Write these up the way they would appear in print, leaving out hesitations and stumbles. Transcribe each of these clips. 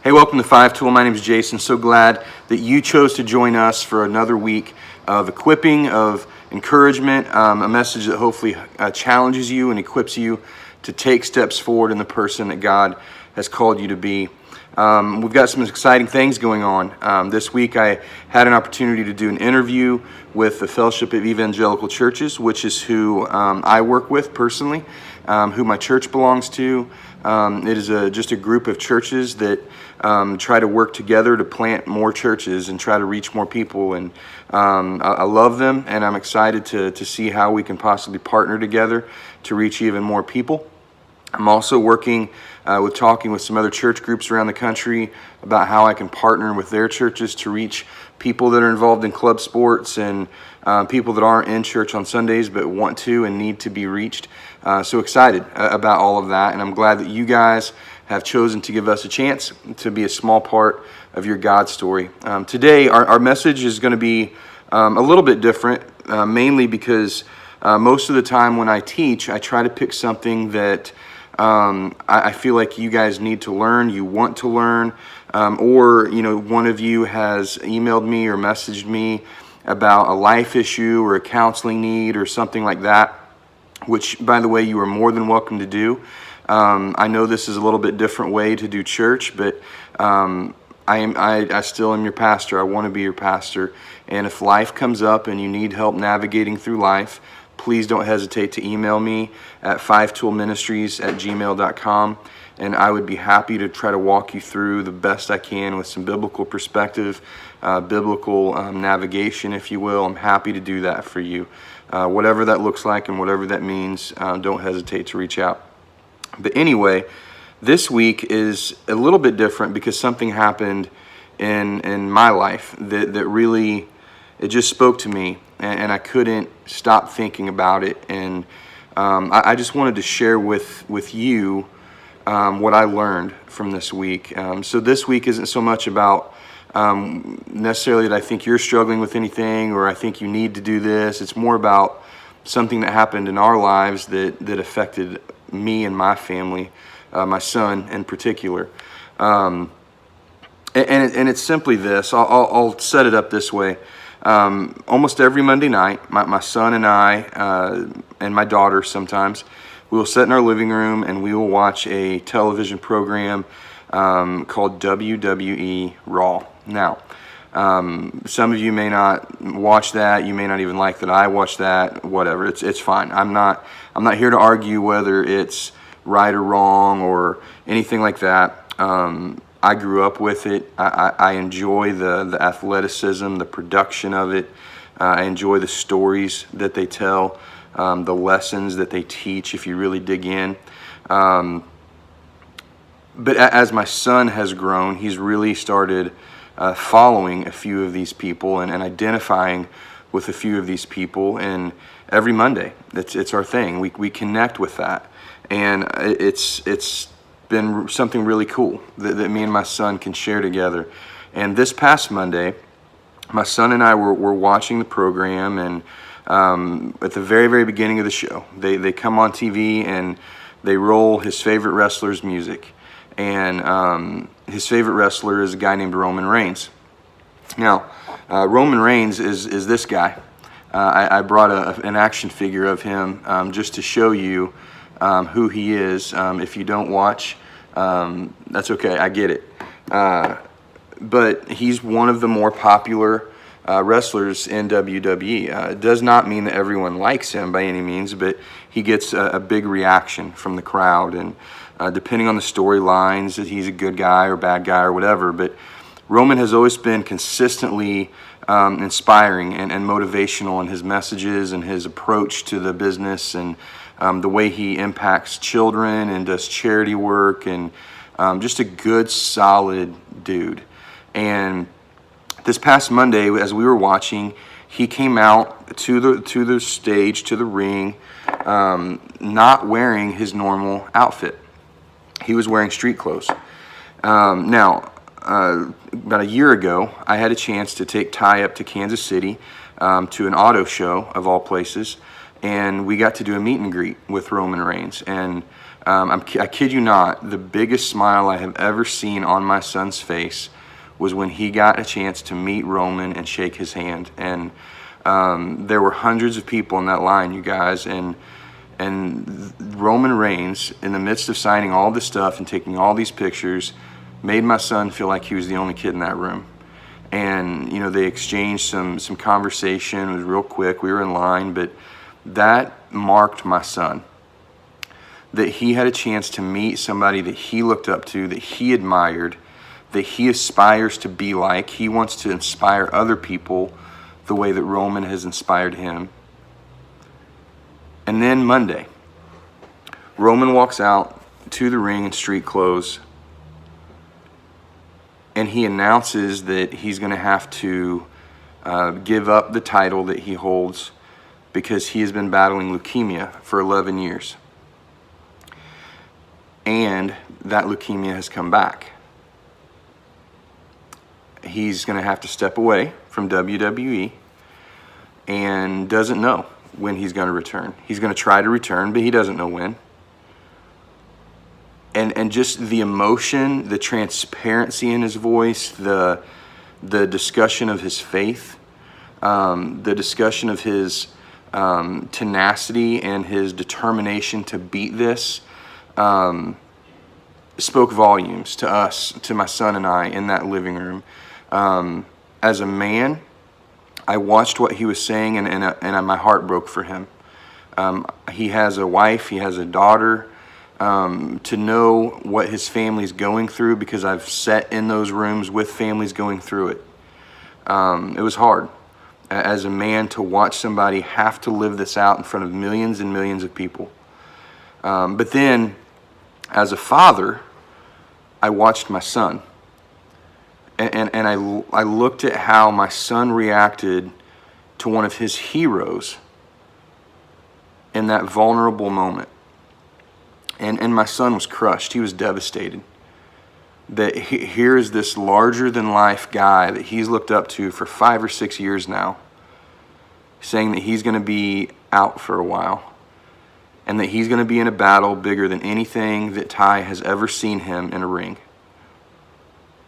Hey, welcome to Five Tool. My name is Jason. So glad that you chose to join us for another week of equipping, of encouragement, a message that hopefully challenges you and equips you to take steps forward in the person that God has called you to be. We've got some exciting things going on. This week I had an opportunity to do an interview with the Fellowship of Evangelical Churches, which is who I work with personally, who my church belongs to. It is just a group of churches that try to work together to plant more churches and try to reach more people. And I love them, and I'm excited to see how we can possibly partner together to reach even more people. I'm also working with talking with some other church groups around the country about how I can partner with their churches to reach people that are involved in club sports and people that aren't in church on Sundays but want to and need to be reached. So excited about all of that, and I'm glad that you guys have chosen to give us a chance to be a small part of your God story. Today, our message is going to be a little bit different, mainly because most of the time when I teach, I try to pick something that I feel like you guys need to learn, you want to learn, or one of you has emailed me or messaged me about a life issue or a counseling need or something like that, which, by the way, you are more than welcome to do. I know this is a little bit different way to do church, but I still am your pastor. I want to be your pastor, and if life comes up and you need help navigating through life, please don't hesitate to email me at fivetoolministries@gmail.com, and I would be happy to try to walk you through the best I can with some biblical perspective, biblical navigation, if you will. I'm happy to do that for you. Whatever that looks like and whatever that means, don't hesitate to reach out. But anyway, this week is a little bit different because something happened in my life that really, it just spoke to me, and I couldn't stop thinking about it. And I just wanted to share with you what I learned from this week. So this week isn't so much about necessarily that I think you're struggling with anything or I think you need to do this. It's more about something that happened in our lives that affected me and my family, my son in particular. And it's simply this. I'll set it up this way. Almost every Monday night, my son and I, and my daughter sometimes, we will sit in our living room and we will watch a television program called WWE Raw. Now, some of you may not watch that. You may not even like that I watch that. Whatever. It's fine. I'm not here to argue whether it's right or wrong or anything like that. I grew up with it. I enjoy the athleticism, the production of it. I enjoy the stories that they tell, the lessons that they teach if you really dig in. But as my son has grown, he's really started following a few of these people and identifying with a few of these people. And every Monday, it's our thing. We connect with that. And it's been something really cool that me and my son can share together. And this past Monday, my son and I were watching the program, and at the very, very beginning of the show, they come on TV and they roll his favorite wrestler's music. And his favorite wrestler is a guy named Roman Reigns. Now, Roman Reigns is this guy. I brought an action figure of him just to show you who he is. If you don't watch, that's okay. I get it. But he's one of the more popular wrestlers in WWE. It does not mean that everyone likes him by any means, but he gets a big reaction from the crowd. And depending on the storylines, that he's a good guy or bad guy or whatever. But Roman has always been consistently inspiring and motivational in his messages and his approach to the business and the way he impacts children and does charity work, and just a good, solid dude. And this past Monday, as we were watching, he came out to the stage, to the ring, not wearing his normal outfit. He was wearing street clothes. Now, about a year ago, I had a chance to take Ty up to Kansas City to an auto show, of all places. and we got to do a meet and greet with Roman Reigns. And I kid you not, the biggest smile I have ever seen on my son's face was when he got a chance to meet Roman and shake his hand. And there were hundreds of people in that line, you guys, and Roman Reigns, in the midst of signing all this stuff and taking all these pictures, made my son feel like he was the only kid in that room. And, you know, they exchanged some conversation. It was real quick. We were in line, but that marked my son. That he had a chance to meet somebody that he looked up to, that he admired, that he aspires to be like. He wants to inspire other people the way that Roman has inspired him. And then Monday, Roman walks out to the ring in street clothes, and he announces that he's going to have to give up the title that he holds because he has been battling leukemia for 11 years. And that leukemia has come back. He's going to have to step away from WWE and doesn't know when he's going to return. He's going to try to return, but he doesn't know when. And just the emotion, the transparency in his voice, the discussion of his faith, the discussion of his tenacity and his determination to beat this, spoke volumes to us, to my son and I in that living room. As a man, I watched what he was saying, and my heart broke for him. He has a wife, he has a daughter. To know what his family's going through, because I've sat in those rooms with families going through it. It was hard as a man to watch somebody have to live this out in front of millions and millions of people. But then, as a father, I watched my son. And I looked at how my son reacted to one of his heroes in that vulnerable moment. And my son was crushed. He was devastated. That here is this larger-than-life guy that he's looked up to for 5 or 6 years now, saying that he's going to be out for a while, and that he's going to be in a battle bigger than anything that Ty has ever seen him in a ring.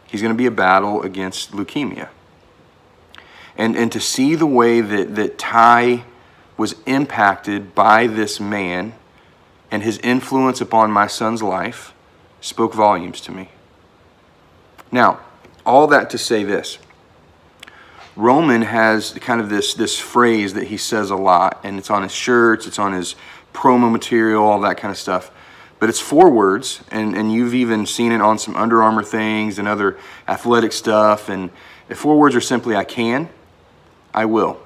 He's going to be a battle against leukemia. And to see the way that Ty was impacted by this man and his influence upon my son's life spoke volumes to me. Now, all that to say this. Roman has kind of this phrase that he says a lot, and it's on his shirts, it's on his promo material, all that kind of stuff. But it's 4 words, and you've even seen it on some Under Armour things and other athletic stuff. And the 4 words are simply, I can, I will.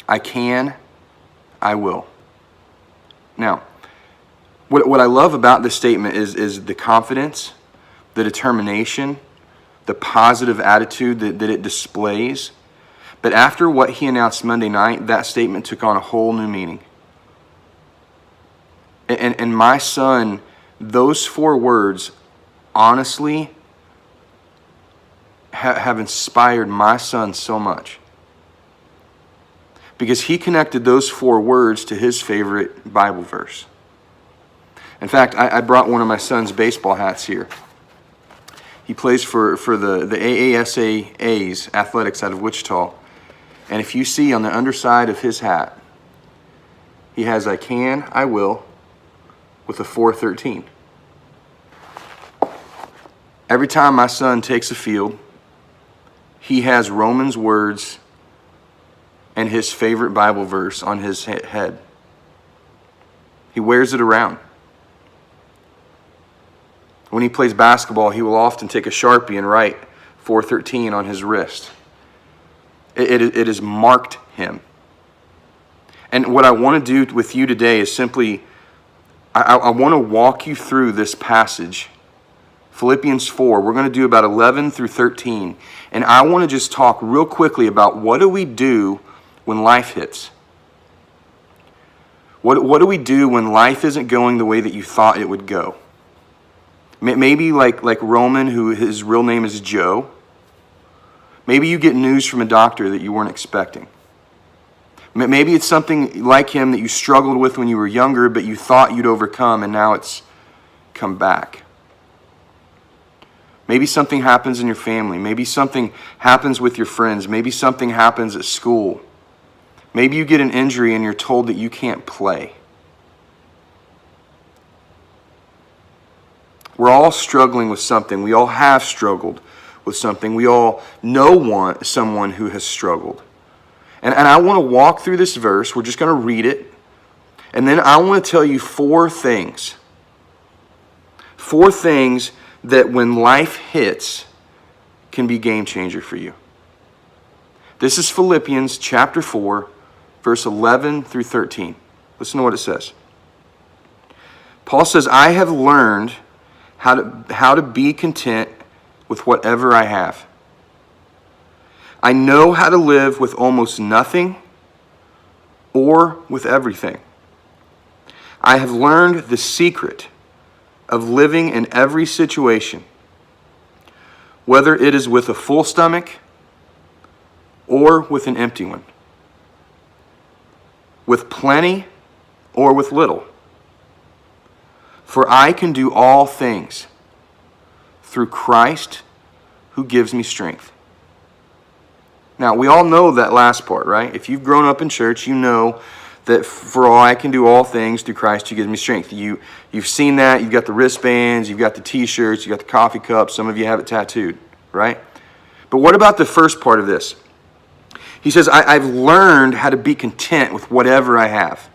I can, I will. Now, what I love about this statement is the confidence, the determination, the positive attitude that it displays. But after what he announced Monday night, that statement took on a whole new meaning. And my son, those 4 words, honestly, have inspired my son so much. Because he connected those 4 words to his favorite Bible verse. In fact, I brought one of my son's baseball hats here. He plays for the AASA's athletics out of Wichita. And if you see on the underside of his hat, he has I can, I will, with a 413. Every time my son takes a field, he has Romans words and his favorite Bible verse on his head. He wears it around. When he plays basketball, he will often take a Sharpie and write 413 on his wrist. It has marked him. And what I want to do with you today is simply, I want to walk you through this passage, Philippians 4. We're going to do about 11 through 13. And I want to just talk real quickly about what do we do when life hits? What do we do when life isn't going the way that you thought it would go? Maybe like Roman, who his real name is Joe. Maybe you get news from a doctor that you weren't expecting. Maybe it's something like him that you struggled with when you were younger, but you thought you'd overcome, and now it's come back. Maybe something happens in your family. Maybe something happens with your friends. Maybe something happens at school. Maybe you get an injury and you're told that you can't play. We're all struggling with something. We all have struggled with something. We all know someone who has struggled. And I want to walk through this verse. We're just going to read it. And then I want to tell you 4 things. 4 things that when life hits can be game changer for you. This is Philippians chapter 4, verse 11 through 13. Listen to what it says. Paul says, I have learned how to be content with whatever I have. I know how to live with almost nothing or with everything. I have learned the secret of living in every situation, whether it is with a full stomach or with an empty one, with plenty or with little. For I can do all things through Christ who gives me strength. Now, we all know that last part, right? If you've grown up in church, you know that for all I can do all things through Christ who gives me strength. You've seen that. You've got the wristbands. You've got the T-shirts. You've got the coffee cups. Some of you have it tattooed, right? But what about the first part of this? He says, I've learned how to be content with whatever I have.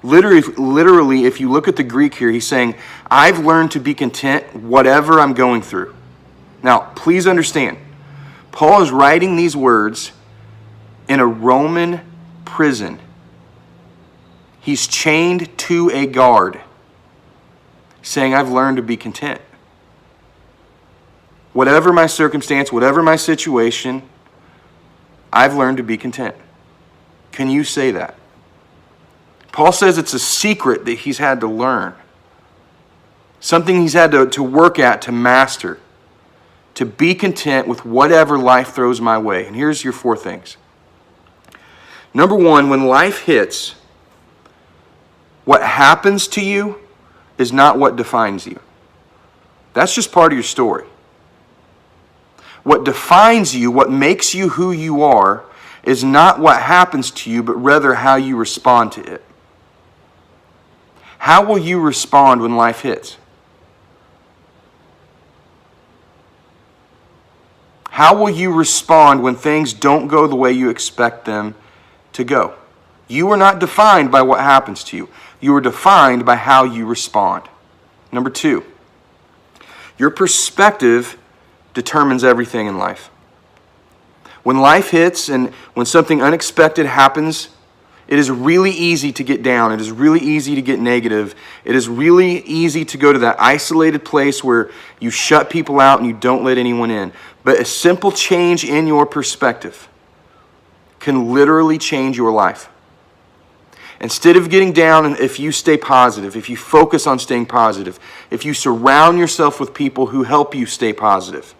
Literally, if you look at the Greek here, he's saying, I've learned to be content whatever I'm going through. Now, please understand, Paul is writing these words in a Roman prison. He's chained to a guard, saying, I've learned to be content. Whatever my circumstance, whatever my situation, I've learned to be content. Can you say that? Paul says it's a secret that he's had to learn. Something he's had to work at, to master. To be content with whatever life throws my way. And here's your 4 things. Number 1, when life hits, what happens to you is not what defines you. That's just part of your story. What defines you, what makes you who you are, is not what happens to you, but rather how you respond to it. How will you respond when life hits? How will you respond when things don't go the way you expect them to go? You are not defined by what happens to you. You are defined by how you respond. Number 2, your perspective determines everything in life. When life hits and when something unexpected happens, it is really easy to get down. It is really easy to get negative. It is really easy to go to that isolated place where you shut people out and you don't let anyone in. But a simple change in your perspective can literally change your life. Instead of getting down, if you stay positive, if you focus on staying positive, if you surround yourself with people who help you stay positive,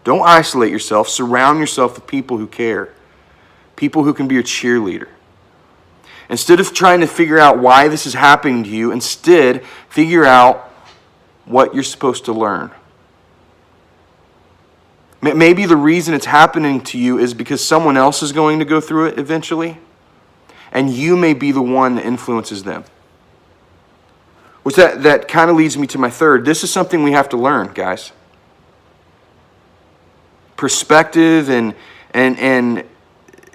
don't isolate yourself. Surround yourself with people who care, people who can be your cheerleader. Instead of trying to figure out why this is happening to you, instead figure out what you're supposed to learn. Maybe the reason it's happening to you is because someone else is going to go through it eventually, and you may be the one that influences them. Which that kind of leads me to my 3rd. This is something we have to learn, guys. Perspective and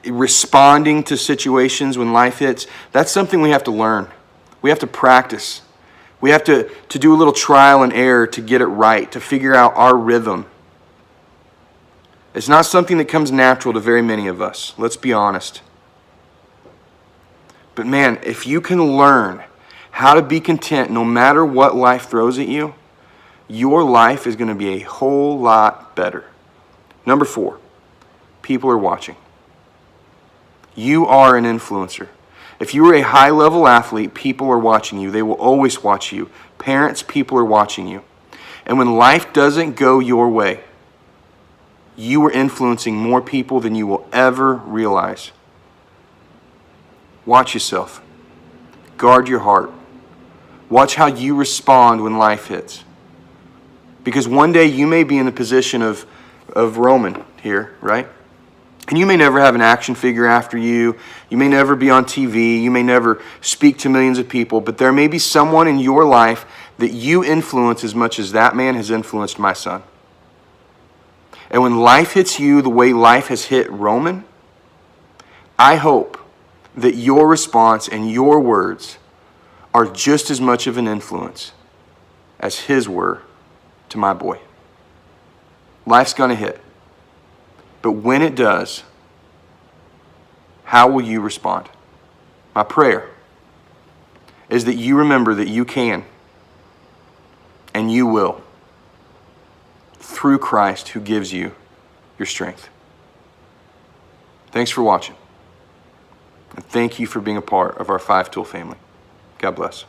responding to situations when life hits, that's something we have to learn. We have to practice. We have to do a little trial and error to get it right, to figure out our rhythm. It's not something that comes natural to very many of us. Let's be honest. But man, if you can learn how to be content no matter what life throws at you, your life is going to be a whole lot better. Number 4, people are watching. You are an influencer. If you are a high-level athlete, people are watching you. They will always watch you. Parents, people are watching you. And when life doesn't go your way, you are influencing more people than you will ever realize. Watch yourself. Guard your heart. Watch how you respond when life hits. Because one day you may be in the position of Roman here, right? And you may never have an action figure after you. You may never be on TV. You may never speak to millions of people. But there may be someone in your life that you influence as much as that man has influenced my son. And when life hits you the way life has hit Roman, I hope that your response and your words are just as much of an influence as his were to my boy. Life's going to hit. But when it does, how will you respond? My prayer is that you remember that you can and you will through Christ who gives you your strength. Thanks for watching. And thank you for being a part of our 5 Tool family. God bless.